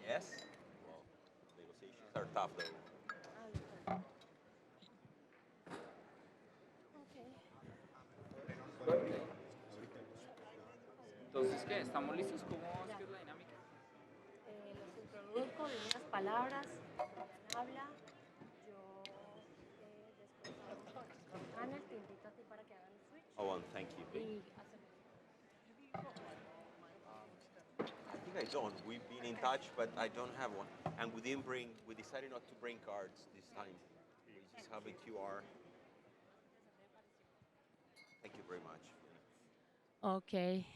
Yes. Well, negotiations are tough, though. Entonces, ¿qué? ¿Estamos listos? ¿Cómo es que es la dinámica? Los introduzco, de unas palabras, habla, yo después hago el panel, te invito a ti para que hagan el switch Oh, and thank you. y hacemos. I think I don't. We've been in touch, but I don't have one. And we didn't bring. We decided not to bring cards this time. We just have a QR. Thank you very much. Okay.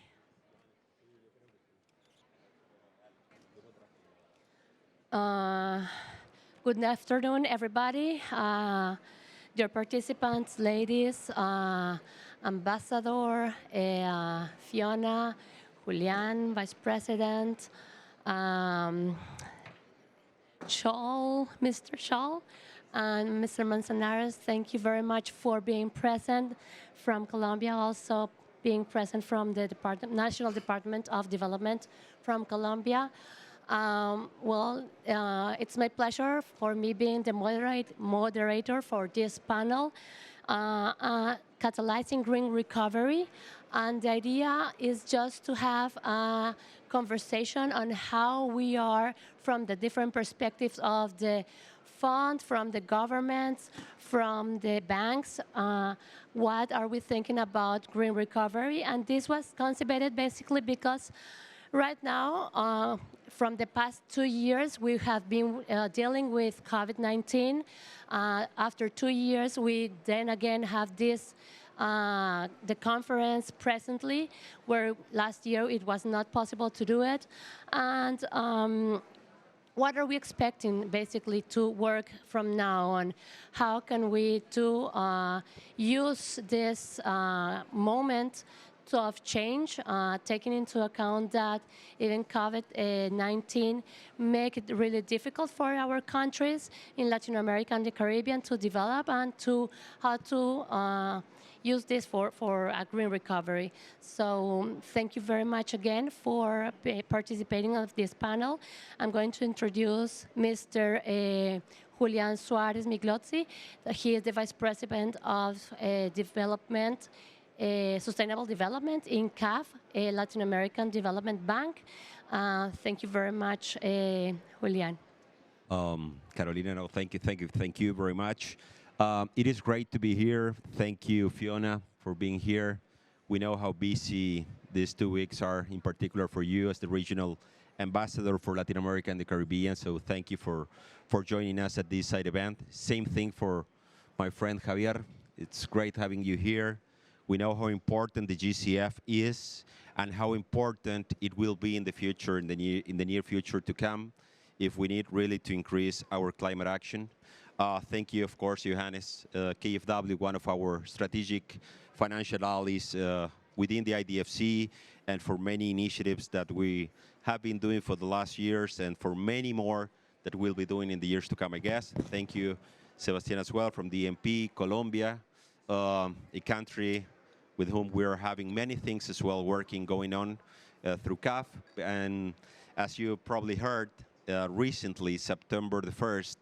Good afternoon, everybody. Dear participants, ladies, Ambassador, Fiona, Julian, Vice President, Shaw, Mr. Shaw, and Mr. Manzanares, thank you very much for being present from Colombia, also being present from the National Department of Development from Colombia. It's my pleasure for me being the moderator for this panel, Catalyzing Green Recovery. And the idea is just to have a conversation on how we are, from the different perspectives of the fund, from the governments, from the banks, what are we thinking about green recovery. And this was conceived basically because right now, from the past 2 years, we have been dealing with COVID-19. After 2 years, we then again have this, the conference presently, where last year it was not possible to do it. And what are we expecting basically to work from now on? How can we use this moment of change, taking into account that even COVID-19 make it really difficult for our countries in Latin America and the Caribbean to develop and to how to use this for a green recovery. So thank you very much again for participating of this panel. I'm going to introduce Mr. Julian Suarez Miglozzi. He is the Vice President of Development, Sustainable Development in CAF, Latin American Development Bank. Thank you very much, Julian. Carolina, no, thank you very much. It is great to be here. Thank you, Fiona, for being here. We know how busy these 2 weeks are, in particular for you as the regional ambassador for Latin America and the Caribbean. So thank you for joining us at this side event. Same thing for my friend Javier. It's great having you here. We know how important the GCF is and how important it will be in the future, in the near future to come, if we need really to increase our climate action. Thank you, of course, Johannes, KFW, one of our strategic financial allies within the IDFC, and for many initiatives that we have been doing for the last years and for many more that we'll be doing in the years to come, I guess. Thank you, Sebastian, as well, from DMP, Colombia, a country with whom we're having many things as well going on through CAF. And as you probably heard, recently, September the 1st,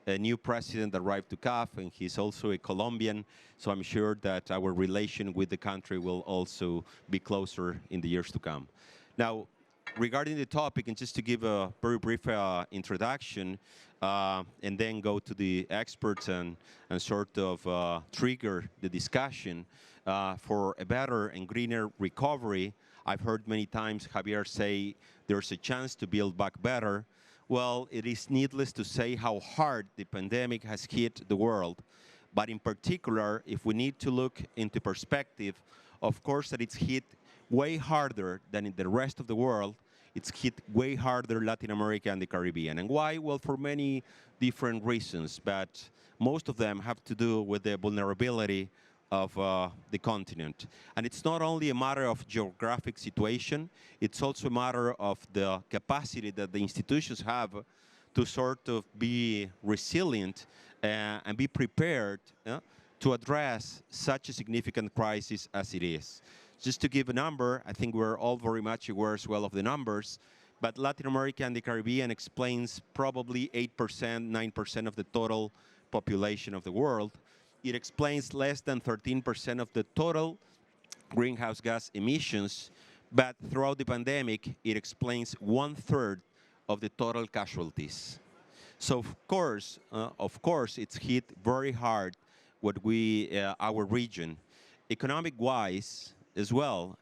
a new president arrived to CAF, and he's also a Colombian, so I'm sure that our relation with the country will also be closer in the years to come. Now, regarding the topic, and just to give a very brief introduction, and then go to the experts and sort of trigger the discussion for a better and greener recovery. I've heard many times Javier say there's a chance to build back better. Well, it is needless to say how hard the pandemic has hit the world. But in particular, if we need to look into perspective, of course that it's hit way harder than in the rest of the world. It's hit way harder Latin America and the Caribbean. And why? Well, for many different reasons, but most of them have to do with the vulnerability of the continent. And it's not only a matter of geographic situation, it's also a matter of the capacity that the institutions have to sort of be resilient and be prepared to address such a significant crisis as it is. Just to give a number, I think we're all very much aware as well of the numbers, but Latin America and the Caribbean explains probably 8%, 9% of the total population of the world. It explains less than 13% of the total greenhouse gas emissions, but throughout the pandemic, it explains 1/3 of the total casualties. So of course, it's hit very hard what our region. Economic-wise as well,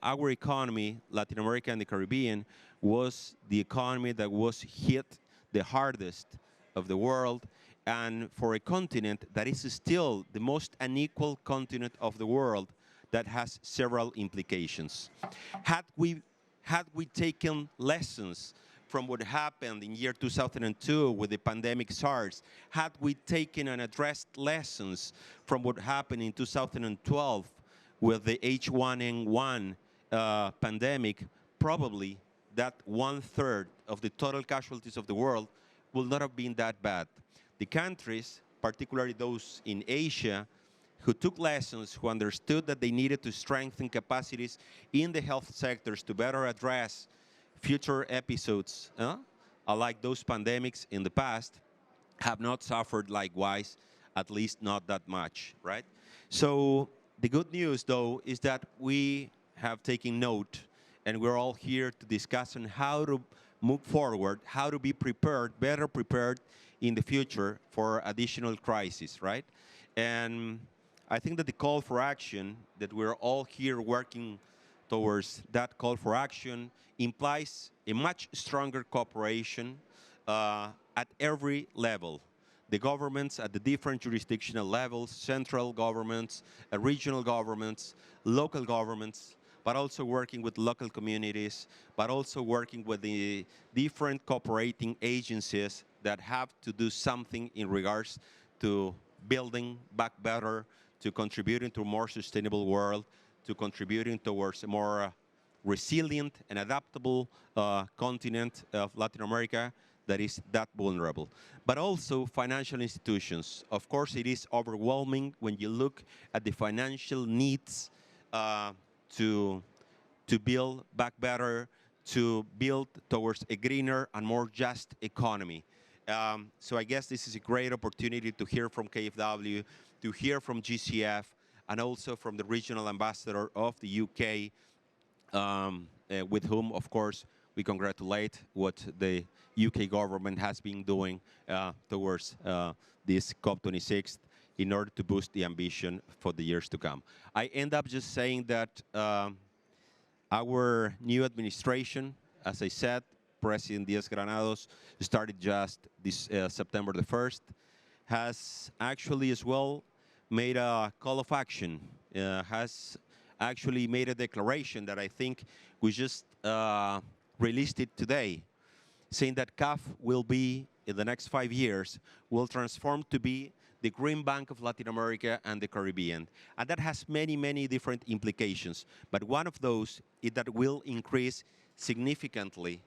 our economy, Latin America and the Caribbean, was the economy that was hit the hardest of the world, and for a continent that is still the most unequal continent of the world, that has several implications. Had we taken lessons from what happened in year 2002 with the pandemic SARS, had we taken and addressed lessons from what happened in 2012 with the H1N1 pandemic, probably that 1/3 of the total casualties of the world will not have been that bad. The countries, particularly those in Asia, who took lessons, who understood that they needed to strengthen capacities in the health sectors to better address future episodes, like those pandemics in the past, have not suffered likewise, at least not that much, right? So the good news, though, is that we have taken note, and we're all here to discuss on how to move forward, how to be prepared, better prepared in the future for additional crises, right? And I think that the call for action, that we're all here working towards that call for action, implies a much stronger cooperation at every level. The governments at the different jurisdictional levels, central governments, regional governments, local governments, but also working with local communities, but also working with the different cooperating agencies that have to do something in regards to building back better, to contributing to a more sustainable world, to contributing towards a more resilient and adaptable continent of Latin America that is that vulnerable. But also financial institutions. Of course, it is overwhelming when you look at the financial needs to build back better, to build towards a greener and more just economy. So I guess this is a great opportunity to hear from KFW, to hear from GCF, and also from the regional ambassador of the UK, with whom, of course, we congratulate what the UK government has been doing towards this COP26 in order to boost the ambition for the years to come. I end up just saying that our new administration, as I said, President Diaz Granados started just this September the 1st, has actually as well made a call of action, has actually made a declaration that I think we just released it today, saying that CAF will be, in the next 5 years, will transform to be the Green Bank of Latin America and the Caribbean. And that has many, many different implications. But one of those is that will increase significantly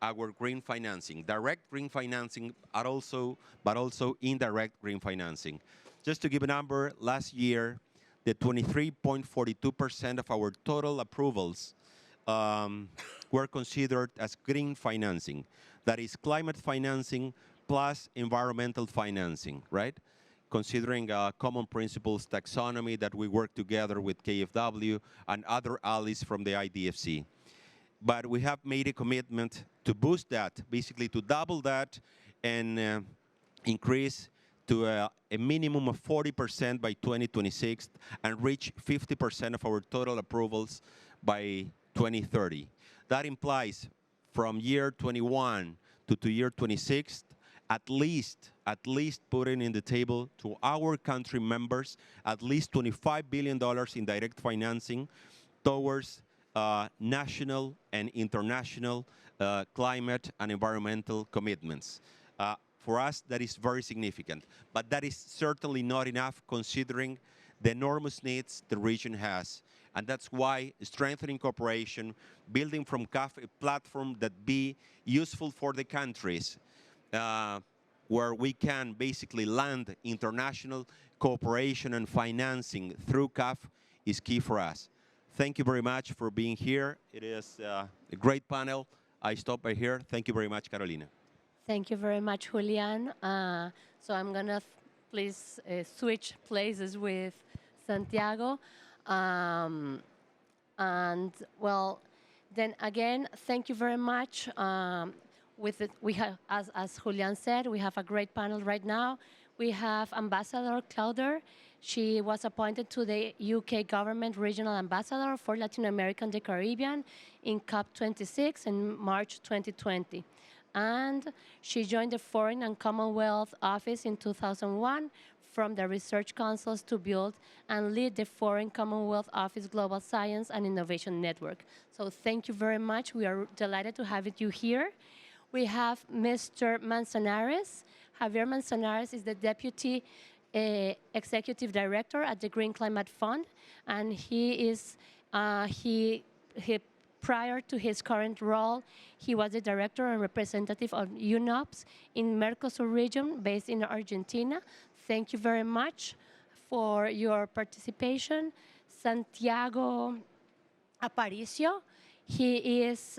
our green financing, direct green financing, but also indirect green financing. Just to give a number, last year, the 23.42% of our total approvals were considered as green financing. That is climate financing plus environmental financing, right? Considering common principles taxonomy that we work together with KFW and other allies from the IDFC. But we have made a commitment to boost that, basically to double that and increase to a minimum of 40% by 2026 and reach 50% of our total approvals by 2030. That implies from year 21 to year 26, at least putting in the table to our country members at least $25 billion in direct financing towards national and international climate and environmental commitments. For us, that is very significant, but that is certainly not enough considering the enormous needs the region has. And that's why strengthening cooperation, building from CAF a platform that be useful for the countries, where we can basically land international cooperation and financing through CAF is key for us. Thank you very much for being here. It is a great panel. I stop by here. Thank you very much, Carolina. Thank you very much, Julian. So I'm going to please switch places with Santiago. And well, then again, thank you very much. We have, as Julian said, we have a great panel right now. We have Ambassador Clowder. She was appointed to the UK government regional ambassador for Latin America and the Caribbean in COP26 in March 2020. And she joined the Foreign and Commonwealth Office in 2001 from the Research Councils to build and lead the Foreign Commonwealth Office Global Science and Innovation Network. So thank you very much. We are delighted to have you here. We have Mr. Manzanares. Javier Manzanares is the Deputy Executive Director at the Green Climate Fund, and he is prior to his current role, he was the director and representative of UNOPS in Mercosur region based in Argentina. Thank you very much for your participation. Santiago Aparicio, he is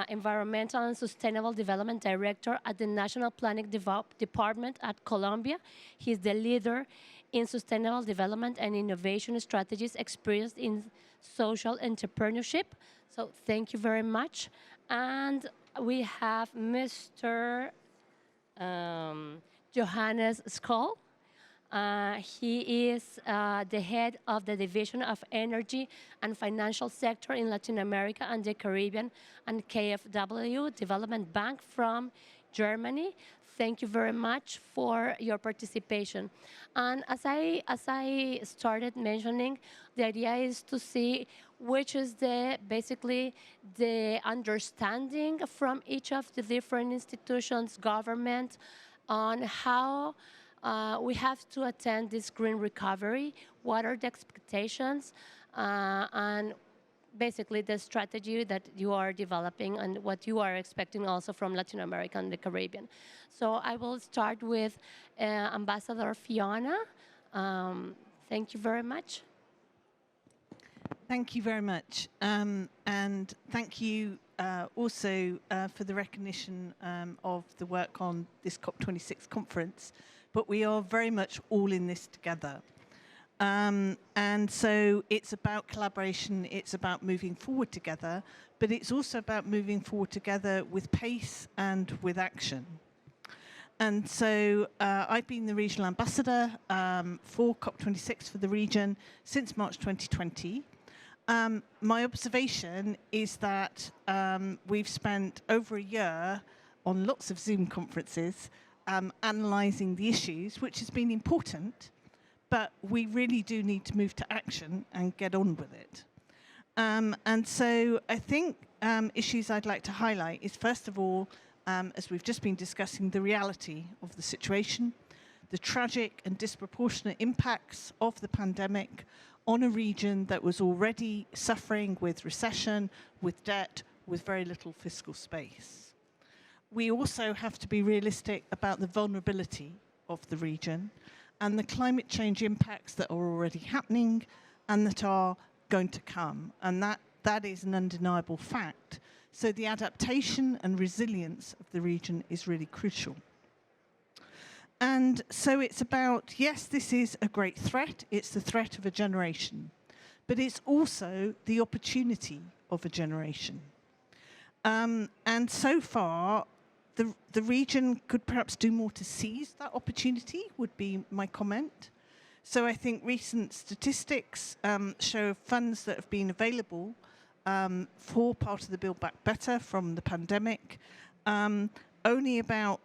Environmental and Sustainable Development Director at the National Planning Department at Colombia. He's the leader in sustainable development and innovation strategies experienced in social entrepreneurship. So thank you very much. And we have Mr. Johannes Skoll. He is the head of the Division of Energy and Financial Sector in Latin America and the Caribbean and KFW Development Bank from Germany. Thank you very much for your participation. And as I started mentioning, the idea is to see which is basically the understanding from each of the different institutions, government, on how we have to attend this green recovery, what are the expectations, and basically the strategy that you are developing and what you are expecting also from Latin America and the Caribbean. So I will start with Ambassador Fiona. Thank you very much. Thank you very much. And thank you also for the recognition of the work on this COP26 conference. But we are very much all in this together. And so it's about collaboration, it's about moving forward together, but it's also about moving forward together with pace and with action. And so I've been the regional ambassador for COP26 for the region since March 2020. My observation is that we've spent over a year on lots of Zoom conferences analysing the issues, which has been important, but we really do need to move to action and get on with it. And so I think issues I'd like to highlight is, first of all, as we've just been discussing, the reality of the situation, the tragic and disproportionate impacts of the pandemic on a region that was already suffering with recession, with debt, with very little fiscal space. We also have to be realistic about the vulnerability of the region and the climate change impacts that are already happening and that are going to come. And that is an undeniable fact. So the adaptation and resilience of the region is really crucial. And so it's about, yes, this is a great threat. It's the threat of a generation. But it's also the opportunity of a generation. And so far, the region could perhaps do more to seize that opportunity, would be my comment. So I think recent statistics show funds that have been available for part of the Build Back Better from the pandemic. Only about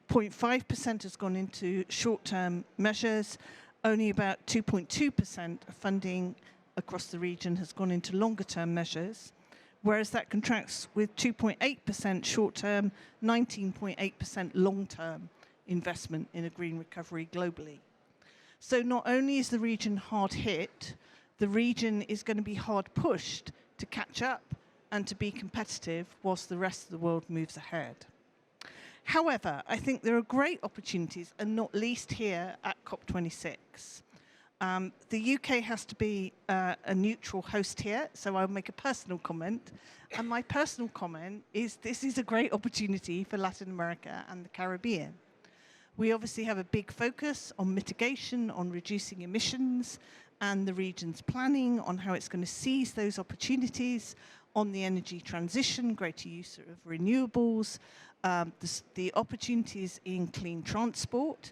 0.5% has gone into short-term measures. Only about 2.2% of funding across the region has gone into longer-term measures, whereas that contrasts with 2.8% short-term, 19.8% long-term investment in a green recovery globally. So not only is the region hard hit, the region is going to be hard pushed to catch up and to be competitive whilst the rest of the world moves ahead. However, I think there are great opportunities, and not least here at COP26. The UK has to be a neutral host here, so I'll make a personal comment. And my personal comment is this is a great opportunity for Latin America and the Caribbean. We obviously have a big focus on mitigation, on reducing emissions, and the region's planning on how it's going to seize those opportunities, on the energy transition, greater use of renewables, the opportunities in clean transport.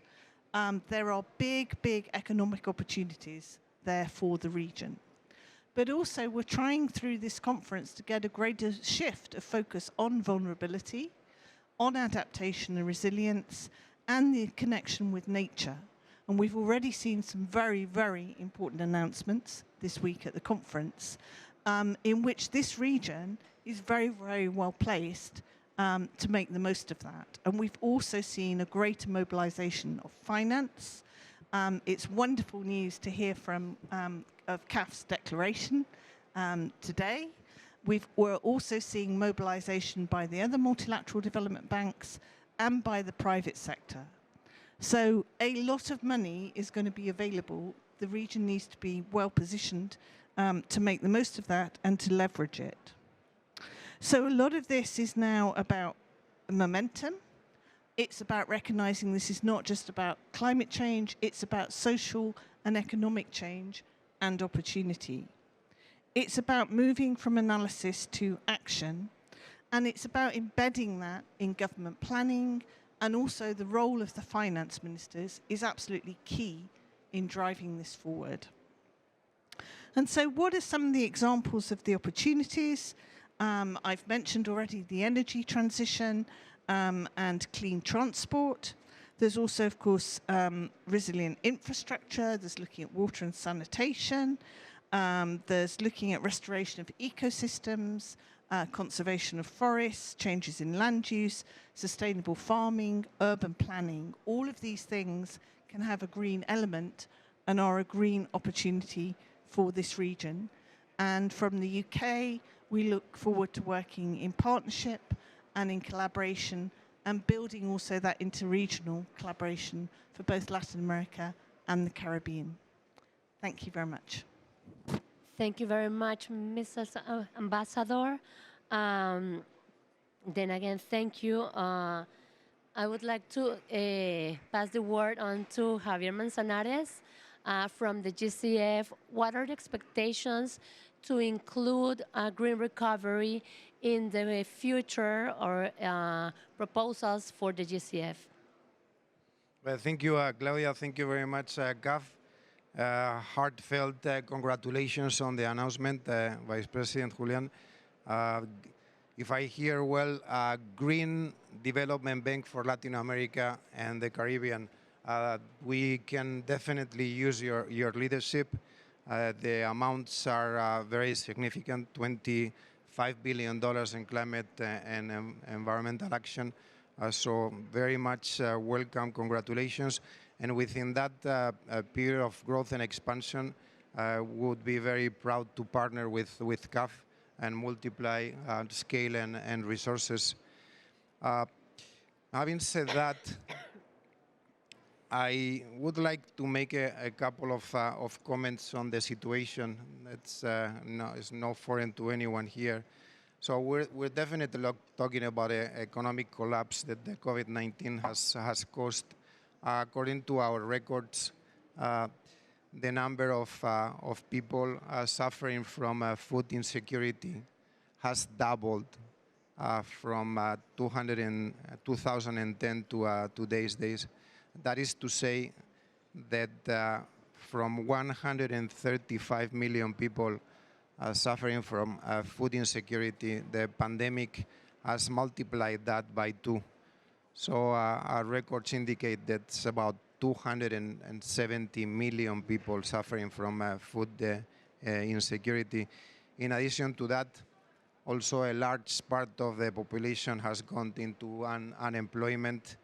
There are big economic opportunities there for the region. But also we're trying through this conference to get a greater shift of focus on vulnerability, on adaptation and resilience, and the connection with nature. And we've already seen some very important announcements this week at the conference, in which this region is very well placed to make the most of that. And we've also seen a greater mobilization of finance. It's wonderful news to hear from of CAF's declaration today. We're also seeing mobilization by the other multilateral development banks and by the private sector. So a lot of money is going to be available. The region needs to be well positioned to make the most of that and to leverage it. So a lot of this is now about momentum. It's about recognizing this is not just about climate change, it's about social and economic change and opportunity. It's about moving from analysis to action, and it's about embedding that in government planning, and also the role of the finance ministers is absolutely key in driving this forward. And so what are some of the examples of the opportunities? I've mentioned already the energy transition and clean transport. There's also, of course, resilient infrastructure. There's looking at water and sanitation. There's looking at restoration of ecosystems, conservation of forests, changes in land use, sustainable farming, urban planning. All of these things can have a green element and are a green opportunity for this region. And from the UK, we look forward to working in partnership and in collaboration and building also that interregional collaboration for both Latin America and the Caribbean. Thank you very much. Thank you very much, Mrs. Ambassador. Then again, thank you. I would like to pass the word on to Javier Manzanares from the GCF. What are the expectations to include green recovery in the future or proposals for the GCF? Well, thank you, Claudia. Thank you very much, Gav. Heartfelt congratulations on the announcement, Vice President Julian. If I hear well, Green Development Bank for Latin America and the Caribbean, we can definitely use your leadership. The amounts are very significant, $25 billion in climate and environmental action. So very much welcome, congratulations. And within that period of growth and expansion, would be very proud to partner with CAF and multiply scale and resources. Having said that, I would like to make a couple of comments on the situation. It's no foreign to anyone here. So we're definitely talking about an economic collapse that the COVID-19 has caused. According to our records, the number of people suffering from food insecurity has doubled from 2010 to today's days. That is to say that from 135 million people suffering from food insecurity, the pandemic has multiplied that by 2. So our records indicate that it's about 270 million people suffering from food insecurity. In addition to that, also a large part of the population has gone into unemployment,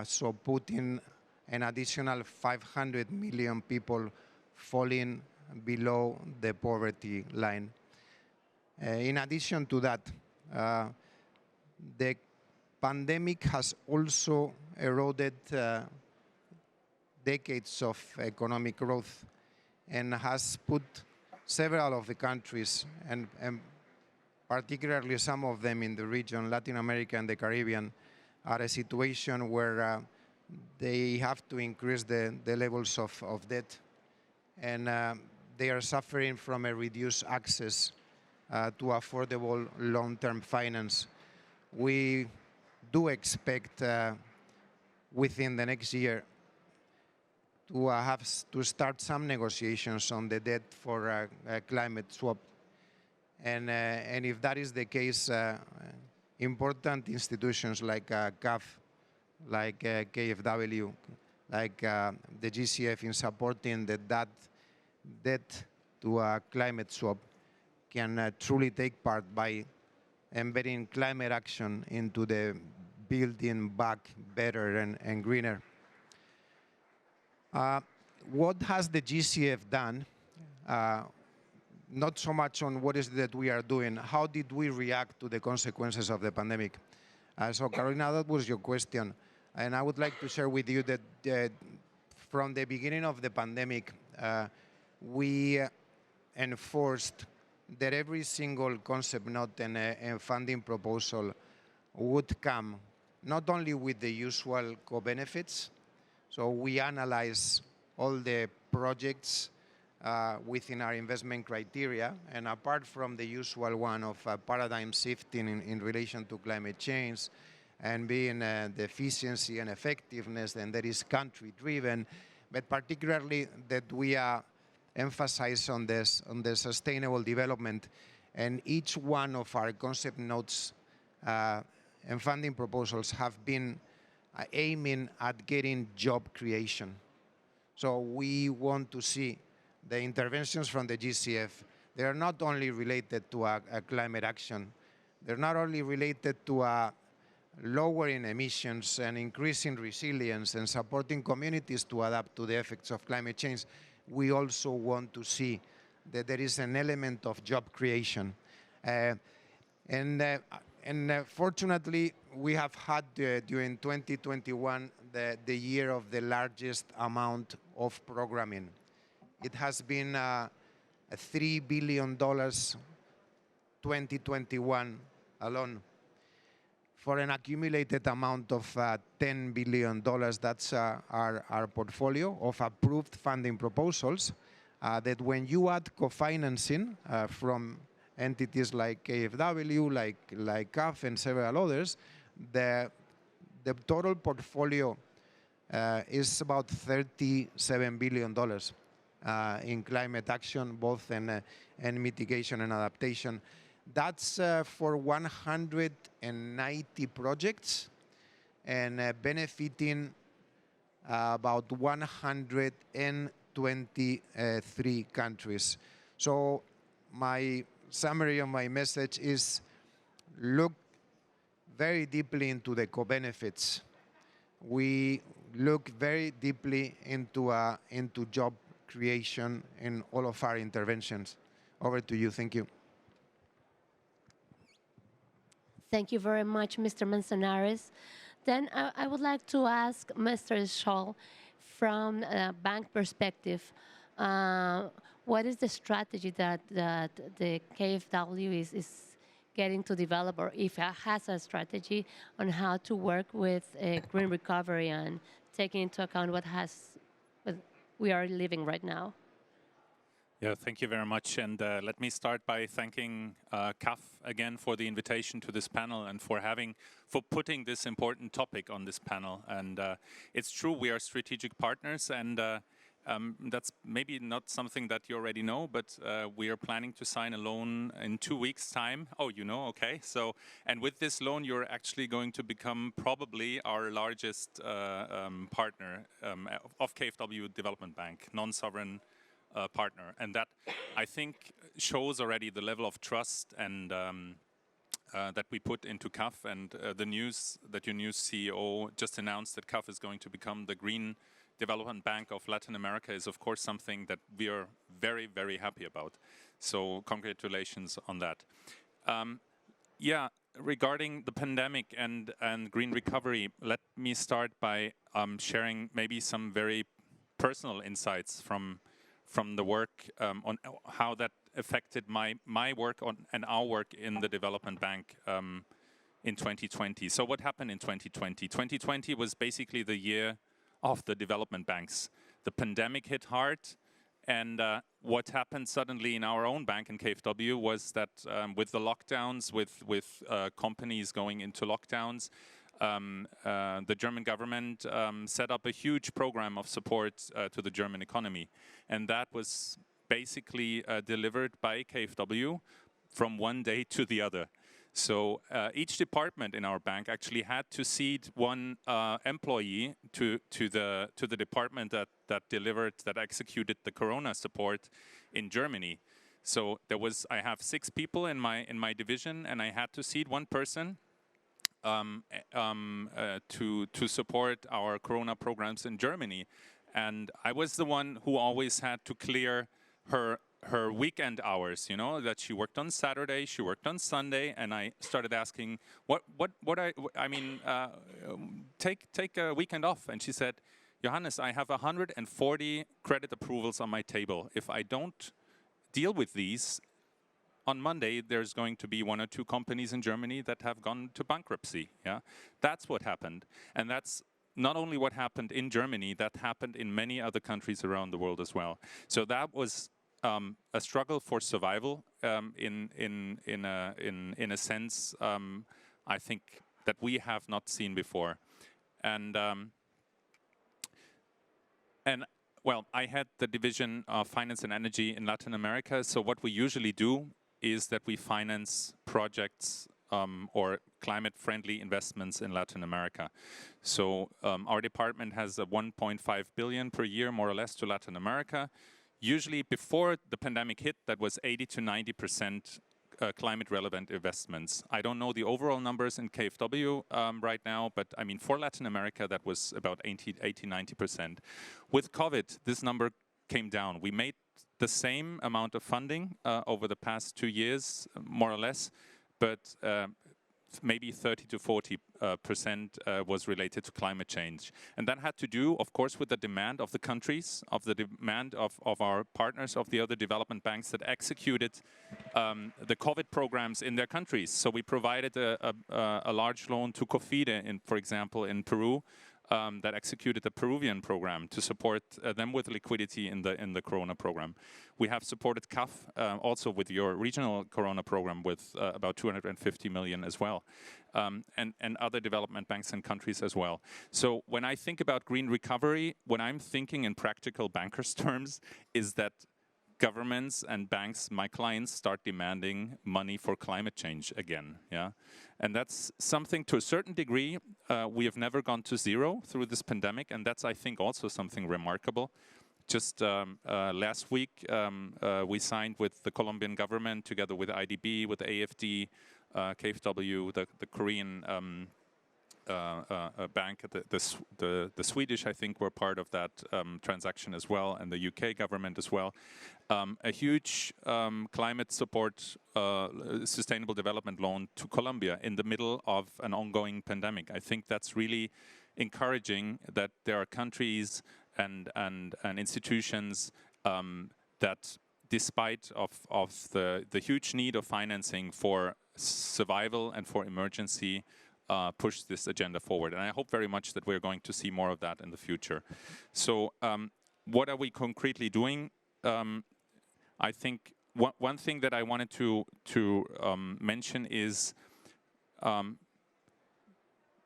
so putting an additional 500 million people falling below the poverty line. In addition to that, the pandemic has also eroded decades of economic growth and has put several of the countries, and particularly some of them in the region, Latin America and the Caribbean, are a situation where they have to increase the levels of debt, and they are suffering from a reduced access to affordable long-term finance. We do expect within the next year to have to start some negotiations on the debt for a climate swap. And if that is the case, important institutions like CAF, like KFW, like the GCF in supporting that debt to a climate swap can truly take part by embedding climate action into the building back better and greener. What has the GCF done? Not so much on what is it that we are doing, how did we react to the consequences of the pandemic? So Carolina, that was your question. And I would like to share with you that from the beginning of the pandemic, we enforced that every single concept note and funding proposal would come not only with the usual co-benefits. So we analyze all the projects within our investment criteria, and apart from the usual one of paradigm shifting in relation to climate change and being the efficiency and effectiveness, and that is country-driven, but particularly that we emphasize on the sustainable development, and each one of our concept notes and funding proposals have been aiming at getting job creation. So we want to see the interventions from the GCF. They are not only related to a climate action. They're not only related to lowering emissions and increasing resilience and supporting communities to adapt to the effects of climate change. We also want to see that there is an element of job creation. And fortunately, we have had during 2021 the year of the largest amount of programming. It has been $3 billion 2021 alone, for an accumulated amount of $10 billion. That's our portfolio of approved funding proposals, that when you add co-financing from entities like KFW, like CAF and several others, the total portfolio is about $37 billion in climate action, both in mitigation and adaptation. That's for 190 projects and benefiting about 123 countries. So my summary of my message is look very deeply into the co-benefits. We look very deeply into job creation in all of our interventions. Over to you. Thank you. Thank you very much, Mr. Manzanares. Then I would like to ask Mr. Scholl, from a bank perspective, what is the strategy that the KFW is getting to develop, or if it has a strategy on how to work with green recovery and taking into account what we are living right now? Yeah, thank you very much. And let me start by thanking CAF again for the invitation to this panel and for putting this important topic on this panel. And it's true, we are strategic partners, and that's maybe not something that you already know, but we are planning to sign a loan in 2 weeks' time. Oh, you know, okay. So, and with this loan, you're actually going to become probably our largest partner of KFW Development Bank, non-sovereign partner, and that I think shows already the level of trust and that we put into CAF, and the news that your new CEO just announced that CAF is going to become the Green Development Bank of Latin America is of course something that we are very, very happy about. So congratulations on that. Yeah, regarding the pandemic and green recovery, let me start by sharing maybe some very personal insights from the work on how that affected my work and our work in the development bank in 2020. So what happened in 2020? 2020 was basically the year of the development banks. The pandemic hit hard, and what happened suddenly in our own bank in KFW was that with the lockdowns, with companies going into lockdowns, the German government set up a huge program of support to the German economy. And that was basically delivered by KFW from one day to the other. So each department in our bank actually had to seed one employee to the department that executed the Corona support in Germany. So I have 6 people in my division, and I had to seed one person to support our Corona programs in Germany. And I was the one who always had to clear her weekend hours, you know, that she worked on Saturday, she worked on Sunday, and I started asking, take a weekend off. And she said, Johannes, I have 140 credit approvals on my table. If I don't deal with these, on Monday, there's going to be 1 or 2 companies in Germany that have gone to bankruptcy. Yeah, that's what happened. And that's not only what happened in Germany, that happened in many other countries around the world as well. So that was a struggle for survival in a sense, I think, that we have not seen before. And well, I had the division of finance and energy in Latin America. So what we usually do is that we finance projects or climate-friendly investments in Latin America. So our department has a 1.5 billion per year, more or less, to Latin America. Usually before the pandemic hit, that was 80 to 90% climate-relevant investments. I don't know the overall numbers in KFW right now, but I mean, for Latin America, that was about 80, 90%. With COVID, this number came down. We made the same amount of funding over the past 2 years, more or less, but maybe 30 to 40% was related to climate change. And that had to do, of course, with the demand of the countries, of the demand of our partners, of the other development banks that executed the COVID programs in their countries. So we provided a large loan to COFIDE, for example, in Peru, that executed the Peruvian program to support them with liquidity in the Corona program. We have supported CAF also with your regional Corona program with about 250 million as well, and other development banks and countries as well. So when I think about green recovery, what I'm thinking in practical bankers' terms is that governments and banks, my clients, start demanding money for climate change again. Yeah, and that's something to a certain degree. We have never gone to zero through this pandemic, and that's, I think, also something remarkable. Just last week, we signed with the Colombian government, together with IDB, with AFD, KFW, the Korean bank, the Swedish, I think, were part of that transaction as well, and the UK government as well. A huge climate support, sustainable development loan to Colombia in the middle of an ongoing pandemic. I think that's really encouraging that there are countries and institutions that, despite of the huge need of financing for survival and for emergency, push this agenda forward. And I hope very much that we're going to see more of that in the future. So what are we concretely doing? I think one thing that I wanted to mention is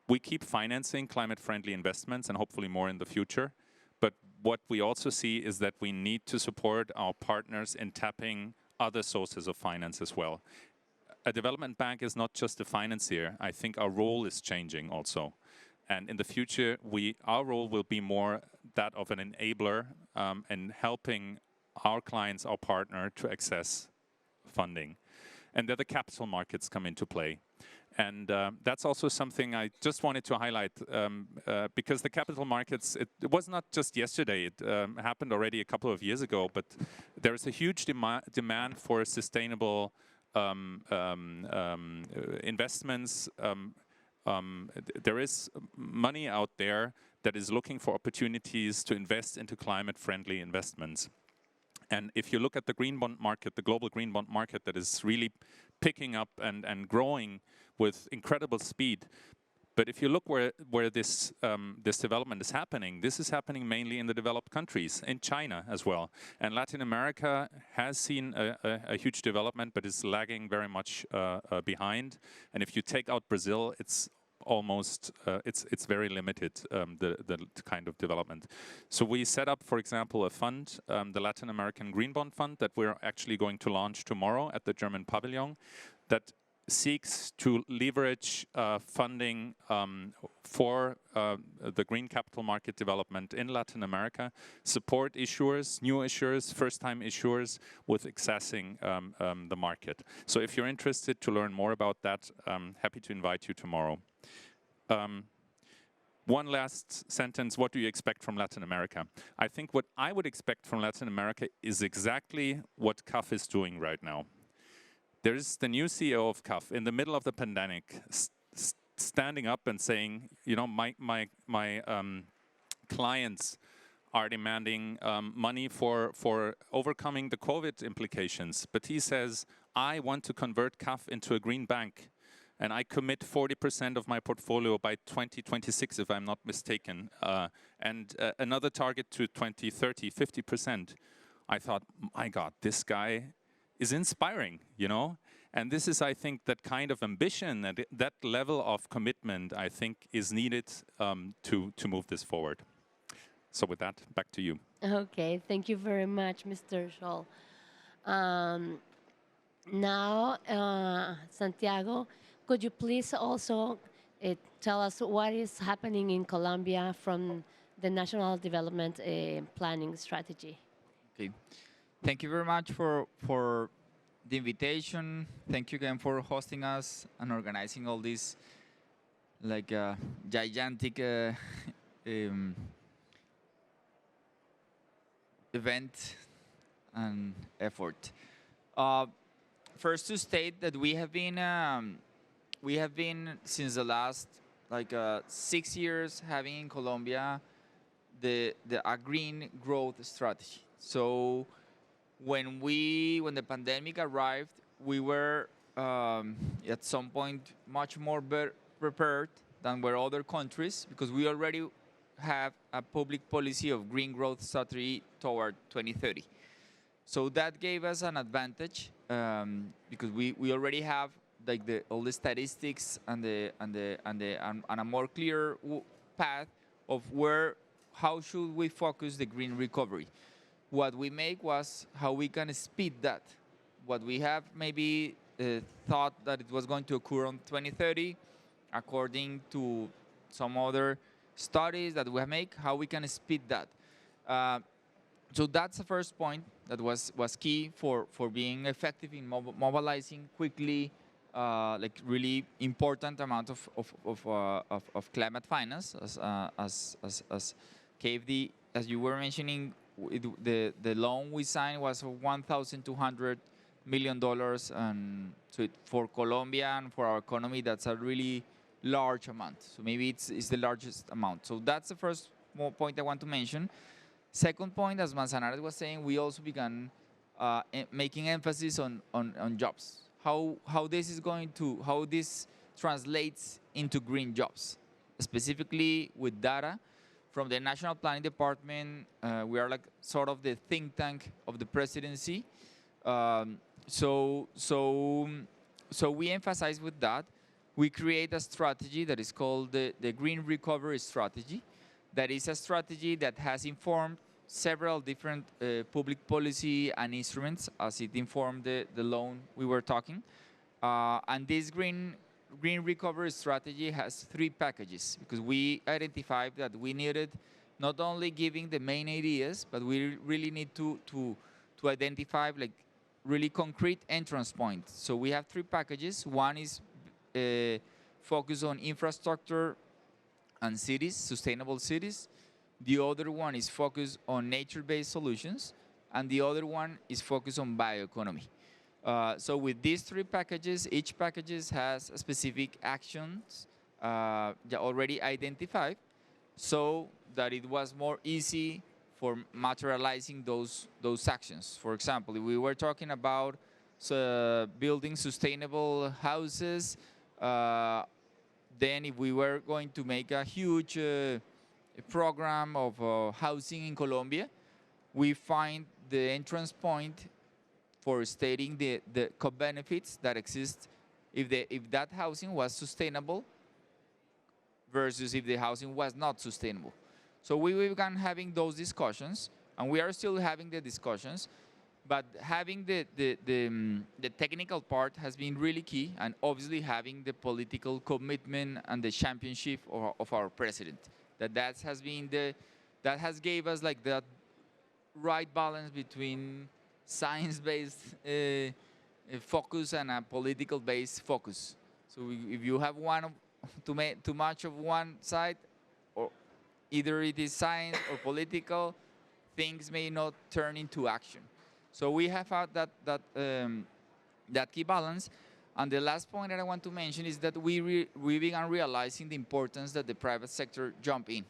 we keep financing climate-friendly investments and hopefully more in the future. But what we also see is that we need to support our partners in tapping other sources of finance as well. A development bank is not just a financier. I think our role is changing also. And in the future, our role will be more that of an enabler and helping our clients, our partner, to access funding. And then the capital markets come into play. And that's also something I just wanted to highlight because the capital markets, it was not just yesterday, it happened already a couple of years ago, but there is a huge demand for sustainable investments. There is money out there that is looking for opportunities to invest into climate-friendly investments. And if you look at the green bond market, the global green bond market that is really picking up and growing with incredible speed. But if you look where this development is happening, this is happening mainly in the developed countries, in China as well. And Latin America has seen a huge development, but is lagging very much behind. And if you take out Brazil, it's almost, it's very limited, the kind of development. So we set up, for example, a fund, the Latin American Green Bond Fund, that we're actually going to launch tomorrow at the German Pavilion, that seeks to leverage funding for the green capital market development in Latin America, support issuers, new issuers, first-time issuers with accessing the market. So if you're interested to learn more about that, I'm happy to invite you tomorrow. One last sentence, what do you expect from Latin America? I think what I would expect from Latin America is exactly what CAF is doing right now. There's the new CEO of CAF in the middle of the pandemic, standing up and saying, you know, my clients are demanding money for overcoming the COVID implications. But he says, I want to convert CAF into a green bank. And I commit 40% of my portfolio by 2026, if I'm not mistaken. And another target to 2030, 50%. I thought, my God, this guy is inspiring, you know? And this is, I think, that kind of ambition, and that level of commitment, I think, is needed to move this forward. So with that, back to you. Okay, thank you very much, Mr. Scholl. Now, Santiago, could you please also tell us what is happening in Colombia from the National Development Planning Strategy? Okay. Thank you very much for the invitation. Thank you again for hosting us and organizing all this like gigantic event and effort. First, to state that we have been since the last 6 years having in Colombia a green growth strategy. So when the pandemic arrived, we were at some point much more prepared than were other countries, because we already have a public policy of green growth strategy toward 2030. So that gave us an advantage because we already have like all the statistics and a more clear path of how should we focus the green recovery. What we make was how we can speed that. What we have maybe thought that it was going to occur on 2030, according to some other studies that we make, how we can speed that. So that's the first point that was key for being effective in mobilizing quickly, like really important amount of climate finance, as KFD, as you were mentioning. The loan we signed was $1,200 million, and so for Colombia and for our economy, that's a really large amount. So maybe it's the largest amount. So that's the first point I want to mention. Second point, as Manzanares was saying, we also began making emphasis on jobs. How this translates into green jobs, specifically with data. From the National Planning Department, we are like sort of the think tank of the presidency. So we emphasize with that. We create a strategy that is called the Green Recovery Strategy. That is a strategy that has informed several different public policy and instruments, as it informed the loan we were talking. And this Green Recovery Strategy has 3 packages, because we identified that we needed not only giving the main ideas, but we really need to identify like really concrete entrance points. So we have 3 packages. One is focused on infrastructure and cities, sustainable cities. The other one is focused on nature-based solutions, and the other one is focused on bioeconomy. So with these 3 packages, each package has specific actions already identified, so that it was more easy for materializing those actions. For example, if we were talking about building sustainable houses, then if we were going to make a huge program of housing in Colombia, we find the entrance point for stating the co-benefits that exist if that housing was sustainable versus if the housing was not sustainable. So we began having those discussions, and we are still having the discussions, but having the technical part has been really key, and obviously having the political commitment and the championship of our president. That has gave us like that right balance between science-based focus and a political-based focus. So if you have too much of one side, or either it is science or political, things may not turn into action. So we have had that key balance. And the last point that I want to mention is that we began realizing the importance that the private sector jump in.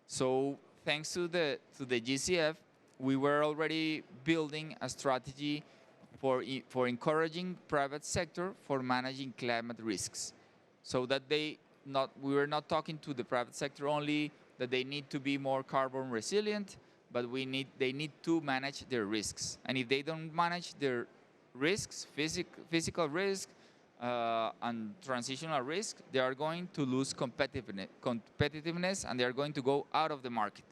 So thanks to the GCF, we were already building a strategy for encouraging private sector for managing climate risks, so that we were not talking to the private sector only that they need to be more carbon resilient, but they need to manage their risks. And if they don't manage their risks, physical risk and transitional risk, they are going to lose competitiveness, and they are going to go out of the market.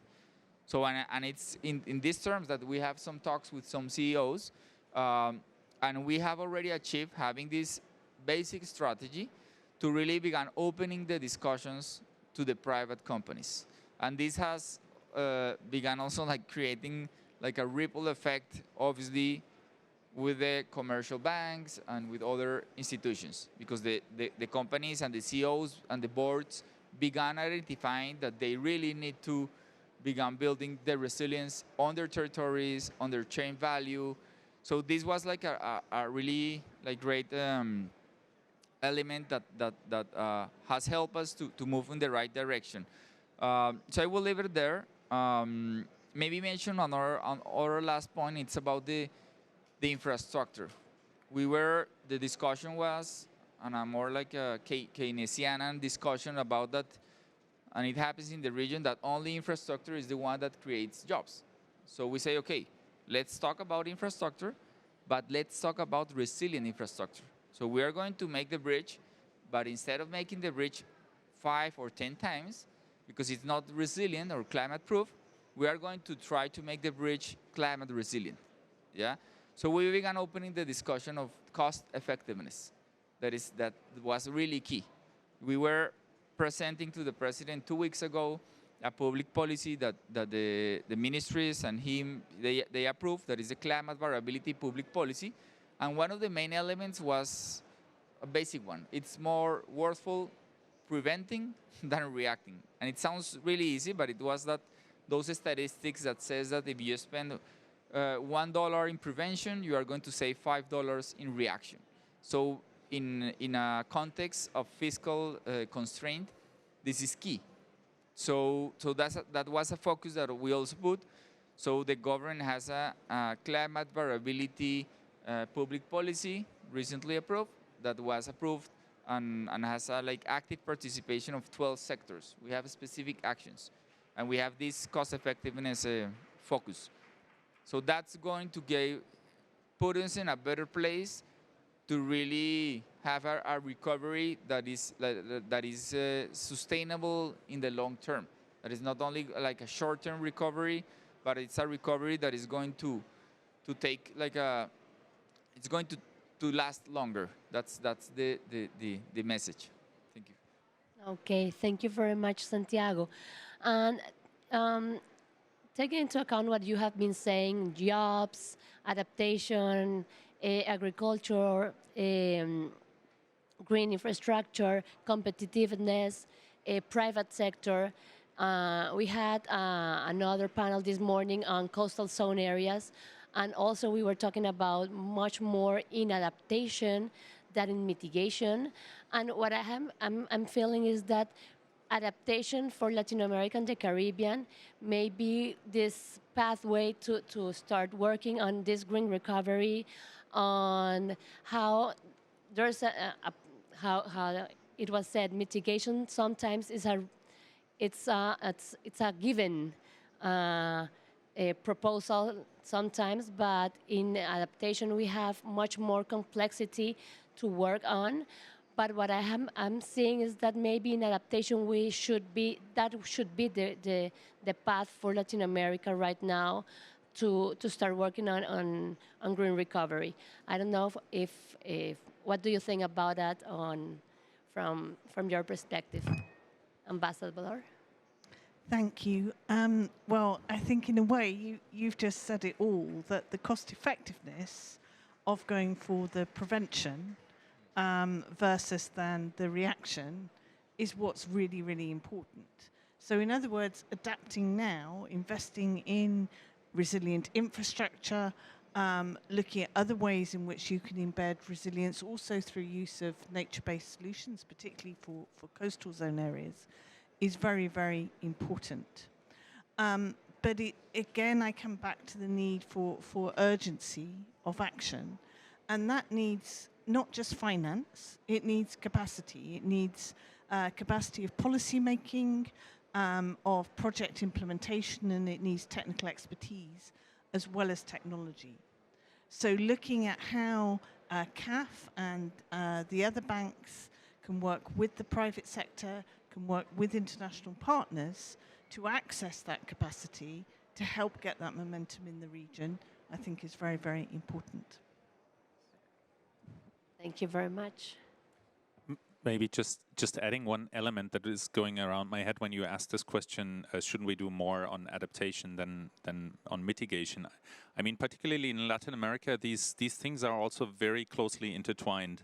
So, and it's in these terms that we have some talks with some CEOs, and we have already achieved having this basic strategy to really begin opening the discussions to the private companies. And this has begun also like creating like a ripple effect, obviously, with the commercial banks and with other institutions, because the companies and the CEOs and the boards began identifying that they really need to began building the resilience on their territories, on their chain value. So this was like a really like great element that has helped us to move in the right direction. So I will leave it there. Maybe mention on our last point, it's about the infrastructure. The discussion was on a more like a Keynesian discussion about that. And it happens in the region that only infrastructure is the one that creates jobs. So we say, okay, let's talk about infrastructure, but let's talk about resilient infrastructure. So we are going to make the bridge, but instead of making the bridge 5 or 10 times, because it's not resilient or climate proof, we are going to try to make the bridge climate resilient. Yeah. So we began opening the discussion of cost effectiveness. That was really key. We were presenting to the president 2 weeks ago a public policy that the ministries and him, they approved, that is a climate variability public policy. And one of the main elements was a basic one. It's more worthwhile preventing than reacting. And it sounds really easy, but it was those statistics that says that if you spend $1 in prevention, you are going to save $5 in reaction. So in a context of fiscal constraint, this is key. So that was a focus that we also put. So the government has a climate variability public policy recently approved, that was approved and has a like active participation of 12 sectors. We have specific actions, and we have this cost effectiveness focus. So that's going to put us in a better place to really have a recovery that is sustainable in the long term. That is not only like a short-term recovery, but it's a recovery that is going to take like it's going to last longer. That's the message. Thank you. Okay, thank you very much, Santiago. And taking into account what you have been saying, jobs, adaptation, agriculture, green infrastructure, competitiveness, private sector. We had another panel this morning on coastal zone areas, And also we were talking about much more in adaptation than in mitigation. And what I'm feeling is that adaptation for Latin America and the Caribbean may be this pathway to start working on this green recovery, on how there's how it was said, mitigation sometimes is it's a given a proposal sometimes, but in adaptation we have much more complexity to work on. But what I'm seeing is that maybe in adaptation that should be the path for Latin America right now to start working on green recovery. I don't know if what do you think about that from your perspective, Ambassador? Thank you. Well, I think in a way you've just said it all, that the cost effectiveness of going for the prevention versus than the reaction is what's really, really important. So in other words, adapting now, investing in resilient infrastructure, looking at other ways in which you can embed resilience also through use of nature-based solutions, particularly for coastal zone areas, is very, very important. But again, I come back to the need for urgency of action. And that needs not just finance, it needs capacity. It needs capacity of policy making, of project implementation, and it needs technical expertise as well as technology. So looking at how CAF and the other banks can work with the private sector, can work with international partners to access that capacity to help get that momentum in the region, I think is very, very important. Thank you very much. Maybe just adding one element that is going around my head when you asked this question, shouldn't we do more on adaptation than on mitigation? I mean, particularly in Latin America, these things are also very closely intertwined.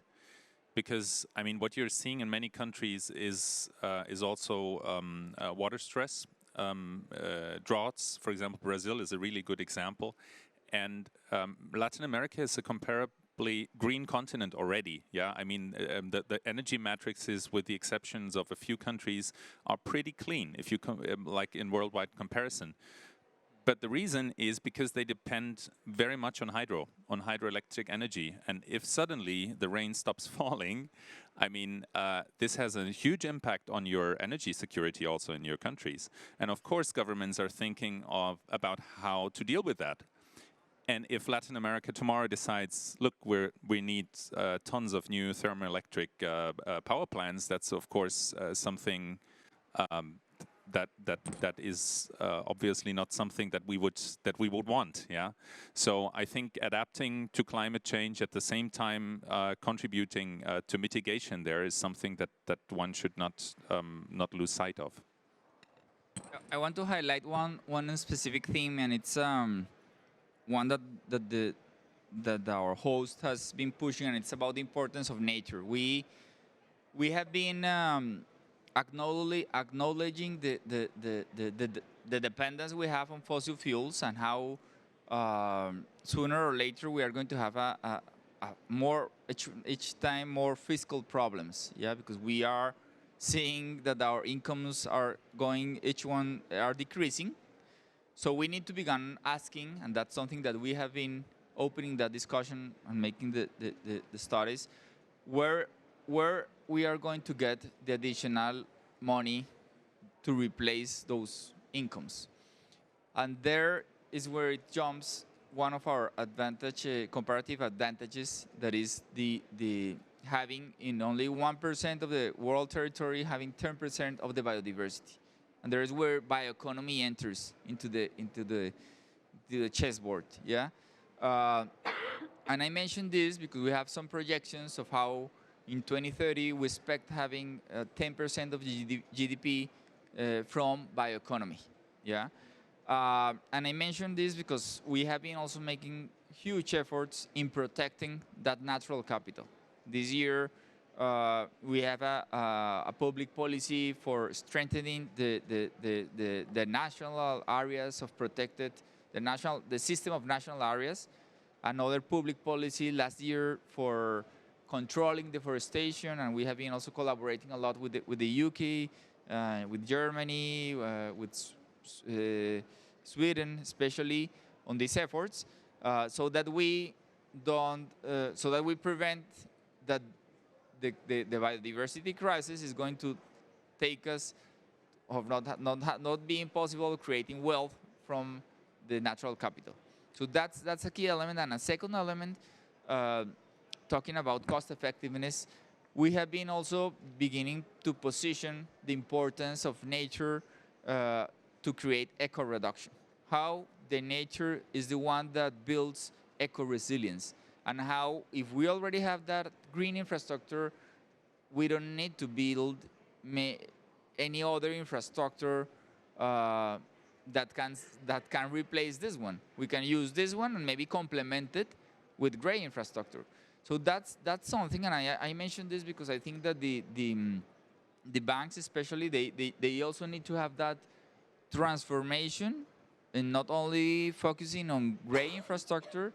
Because I mean, what you're seeing in many countries is also water stress, droughts. For example, Brazil is a really good example, and Latin America is a comparably green continent already. Yeah, I mean, the energy matrices, with the exceptions of a few countries, are pretty clean if you like in worldwide comparison. But the reason is because they depend very much on hydroelectric energy. And if suddenly the rain stops falling, I mean, this has a huge impact on your energy security also in your countries. And of course, governments are thinking about how to deal with that. And if Latin America tomorrow decides, look, we need tons of new thermoelectric power plants, that's of course something that is obviously not something that we would want. Yeah. So I think adapting to climate change at the same time contributing to mitigation there is something that one should not lose sight of. I want to highlight one specific theme, and it's one that our host has been pushing, and it's about the importance of nature. We have been acknowledging the dependence we have on fossil fuels, and how sooner or later we are going to have a more each time more fiscal problems. Yeah, because we are seeing that our incomes are decreasing. So we need to begin asking, and that's something that we have been opening that discussion and making the studies, where we are going to get the additional money to replace those incomes. And there is where it jumps one of our comparative advantages, that is the having in only 1% of the world territory, having 10% of the biodiversity. And there is where bioeconomy enters into the chessboard. Yeah. And I mentioned this because we have some projections of how in 2030 we expect having 10% of GDP from bioeconomy. Yeah. And I mentioned this because we have been also making huge efforts in protecting that natural capital. This year, we have a public policy for strengthening the national areas of protected the system of national areas, another public policy last year for controlling deforestation, and we have been also collaborating a lot with the UK, with Germany, with Sweden, especially on these efforts, so that we don't, so that we prevent that the biodiversity crisis is going to take us of not being possible creating wealth from the natural capital. So that's a key element. And a second element, talking about cost effectiveness, we have been also beginning to position the importance of nature to create eco-reduction. How the nature is the one that builds eco-resilience, and how if we already have that green infrastructure, we don't need to build any other infrastructure that can replace this one. We can use this one and maybe complement it with gray infrastructure. So that's something, and I mentioned this because I think that the banks especially, they also need to have that transformation, and not only focusing on gray infrastructure,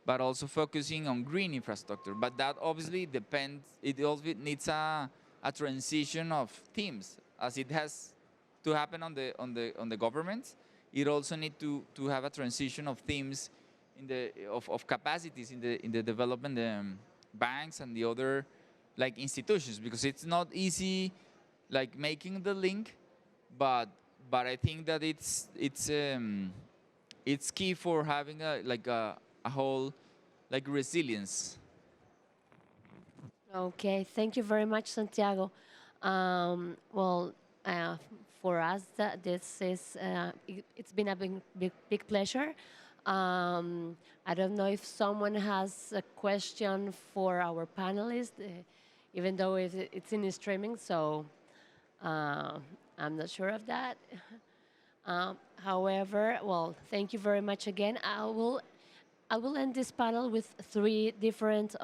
but also focusing on green infrastructure. But that obviously depends, it also needs a transition of teams, as it has to happen on the government. It also needs to have a transition of teams of capacities in the development banks and the other like institutions, because it's not easy like making the link, but I think that it's key for having a whole like resilience. Okay, thank you very much, Santiago. Well, for us, this is it's been a big pleasure. I don't know if someone has a question for our panelists, even though it's in streaming, so I'm not sure of that. However, well, thank you very much again. I will end this panel with 3 different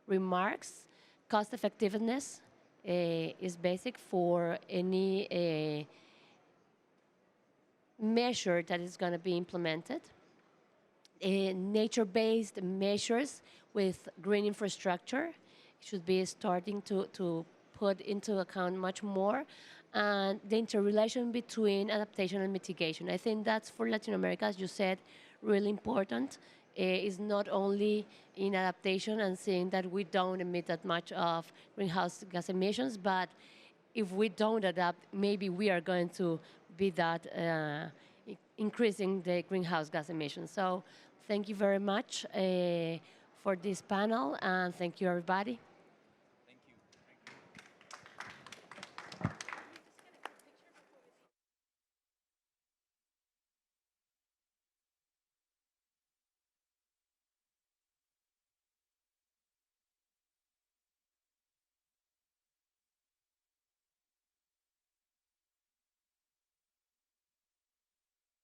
remarks. Cost effectiveness is basic for any measure that is going to be implemented. Nature-based measures with green infrastructure should be starting to put into account much more. And the interrelation between adaptation and mitigation. I think that's for Latin America, as you said, really important. Is not only in adaptation and seeing that we don't emit that much of greenhouse gas emissions, but if we don't adapt, maybe we are going to be that increasing the greenhouse gas emissions. So thank you very much for this panel, and thank you, everybody.